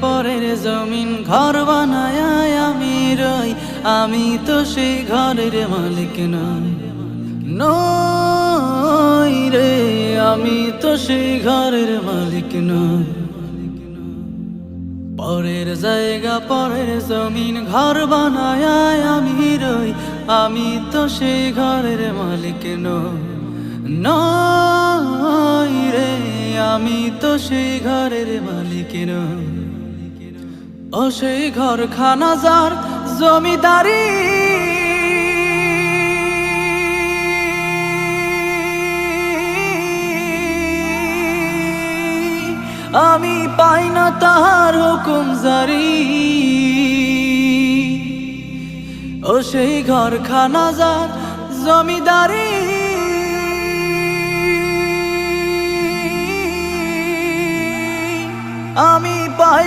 পরের জমিন ঘর বানায় আমি রই, আমি তো সেই ঘরের মালিক নই রে, আমি তো সেই ঘরের মালিক নই। পরের জায়গা পরের জমিন ঘর বানায় আমি রই, আমি তো সেই ঘরের মালিক নই রে, আমি তো সেই ঘরের মালিক নই। ও সেই ঘরখানা যার জমিদারি, আমি পাই না তাহার হুকুম জারি। ও সেই ঘরখানা যার জমিদারি, আমি